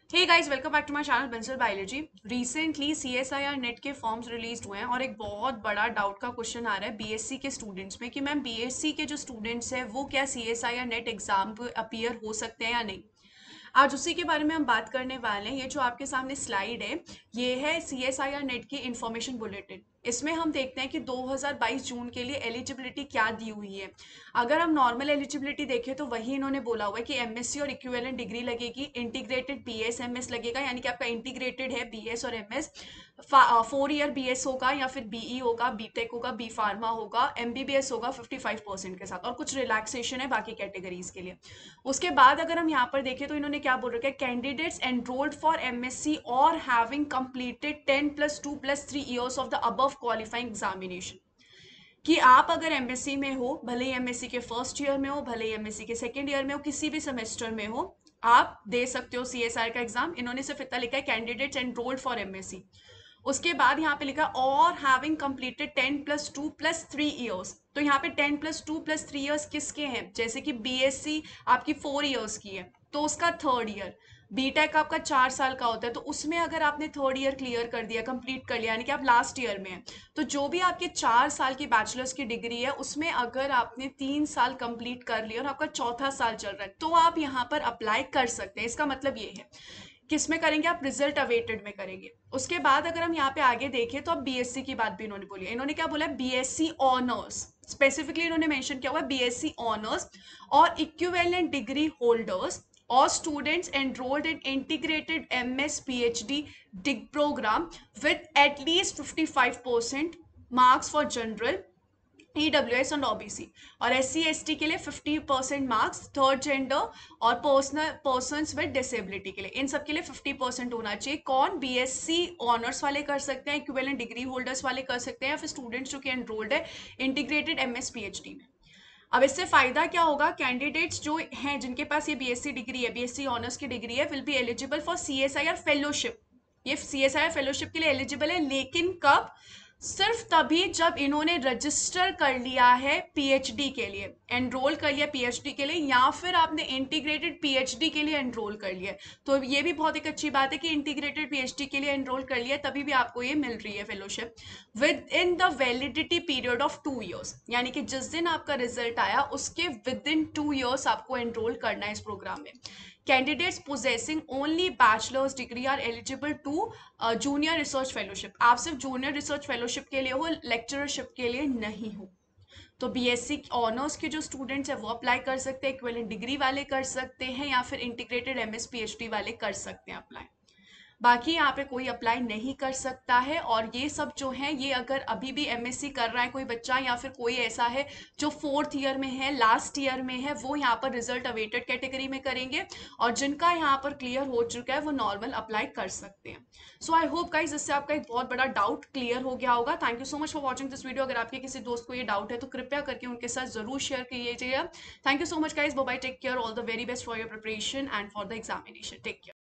Hey guys, welcome back to my channel Bansal biology. Recently CSIR NET के forms release हुए हैं और एक बहुत बड़ा डाउट का क्वेश्चन आ रहा है बीएससी के स्टूडेंट्स में कि मैम बीएससी के जो स्टूडेंट्स हैं वो क्या सीएसआईआर नेट एग्जाम पे अपीयर हो सकते हैं या नहीं। आज उसी के बारे में हम बात करने वाले हैं। ये जो आपके सामने स्लाइड है ये है सीएसआईआर नेट की इंफॉर्मेशन बुलेटिन। इसमें हम देखते हैं कि 2022 जून के लिए एलिजिबिलिटी क्या दी हुई है। अगर हम नॉर्मल एलिजिबिलिटी देखें तो वही इन्होंने बोला हुआ है कि एमएससी और इक्विवेलेंट डिग्री लगेगी, इंटीग्रेटेड बीएस एमएस लगेगा, यानी कि आपका इंटीग्रेटेड है बीएस और एमएस। 4 ईयर बीएस होगा या फिर बीई होगा, बीटेक होगा, बी फार्मा होगा, एमबीबीएस होगा 55% के साथ, और कुछ रिलैक्सेशन है बाकी कैटेगरीज के लिए। उसके बाद अगर हम यहाँ पर देखें तो इन्होंने क्या बोल रखा है, कैंडिडेट्स एनरोल्ड फॉर एमएससी और having completed 10+2+3 years of the above qualifying examination. कि आप अगर एमएससी में हो, भले ही एमएससी के फर्स्ट ईयर में हो, भले ही एमएससी के सेकेंड ईयर में हो, किसी भी सेमेस्टर में हो, आप दे सकते हो सीएसआर का एग्जाम। इन्होंने सिर्फ इतना लिखा है, कैंडिडेट्स एनरोल्ड फॉर एमएससी। उसके बाद यहाँ पे लिखा और हैविंग कंप्लीटेड 10+2+3 ईयर्स। तो यहाँ पे 10+2+3 ईयर्स किसके हैं, जैसे कि बीएससी आपकी 4 ईयर्स की है तो उसका थर्ड ईयर, बीटेक आपका 4 साल का होता है तो उसमें अगर आपने थर्ड ईयर क्लियर कर दिया, कंप्लीट कर लिया, यानी कि आप लास्ट ईयर में हैं, तो जो भी आपके 4 साल की बैचलर्स की डिग्री है उसमें अगर आपने 3 साल कंप्लीट कर लिया और आपका चौथा साल चल रहा है तो आप यहाँ पर अप्लाई कर सकते हैं। इसका मतलब ये है, किस में करेंगे आप, रिजल्ट अवेटेड में करेंगे। उसके बाद अगर हम यहाँ पे आगे देखें तो अब बीएससी की बात भी इन्होंने बोली है। इन्होंने क्या बोला है, बीएससी ऑनर्स स्पेसिफिकली इन्होंने मेंशन किया हुआ है, बीएससी ऑनर्स और equivalent degree holders or students enrolled in integrated MS PhD dig program with at least 55% marks for general EWS और ओबीसी, और एससी एसटी के लिए 50% मार्क्स, थर्ड जेंडर और पर्सन्स विद डिसेबिलिटी के लिए, इन सब के लिए 50% होना चाहिए। कौन, बीएससी ऑनर्स वाले कर सकते हैं, इक्विवेलेंट डिग्री होल्डर्स वाले कर सकते हैं, या फिर स्टूडेंट्स जो कि एनरोल्ड है इंटीग्रेटेड एमएस पीएचडी में। अब इससे फायदा क्या होगा, कैंडिडेट्स जो हैं जिनके पास ये बीएससी डिग्री है, बीएससी ऑनर्स की डिग्री है, will be eligible for CSIR fellowship. ये सीएसआईआर फेलोशिप के लिए एलिजिबल है, लेकिन कब, सिर्फ तभी जब इन्होंने रजिस्टर कर लिया है पीएचडी के लिए, एनरोल कर लिया पीएचडी के लिए, या फिर आपने इंटीग्रेटेड पीएचडी के लिए एनरोल कर लिया। तो ये भी बहुत एक अच्छी बात है कि इंटीग्रेटेड पीएचडी के लिए एनरोल कर लिया तभी भी आपको ये मिल रही है fellowship within the validity period of 2 years, यानी कि जिस दिन आपका रिजल्ट आया उसके विद इन 2 ईयर्स आपको एनरोल करना है इस प्रोग्राम में। Candidates possessing only bachelor's degree are eligible to junior research fellowship. आप सिर्फ जूनियर रिसर्च फेलोशिप के लिए हो, लेक्चरशिप के लिए नहीं हो। तो बीएससी ऑनर्स के जो स्टूडेंट्स हैं वो अप्लाई कर सकते हैं, इक्विवेलेंट डिग्री वाले कर सकते हैं, या फिर इंटीग्रेटेड एमएस पीएचडी वाले कर सकते हैं अप्लाई। बाकी यहाँ पे कोई अप्लाई नहीं कर सकता है। और ये सब जो है, ये अगर अभी भी एमएससी कर रहा है कोई बच्चा, या फिर कोई ऐसा है जो फोर्थ ईयर में है, लास्ट ईयर में है, वो यहाँ पर रिजल्ट अवेटेड कैटेगरी में करेंगे, और जिनका यहाँ पर क्लियर हो चुका है वो नॉर्मल अप्लाई कर सकते हैं। सो आई होप गाइज इससे आपका एक बहुत बड़ा डाउट क्लियर हो गया होगा। Thank you so much for watching this video. अगर आपके किसी दोस्त को ये डाउट है तो कृपया करके उनके साथ जरूर शेयर कीजिएगा। Thank you so much guys, bye bye, take care, all the very best for your preparation and for the examination, take care.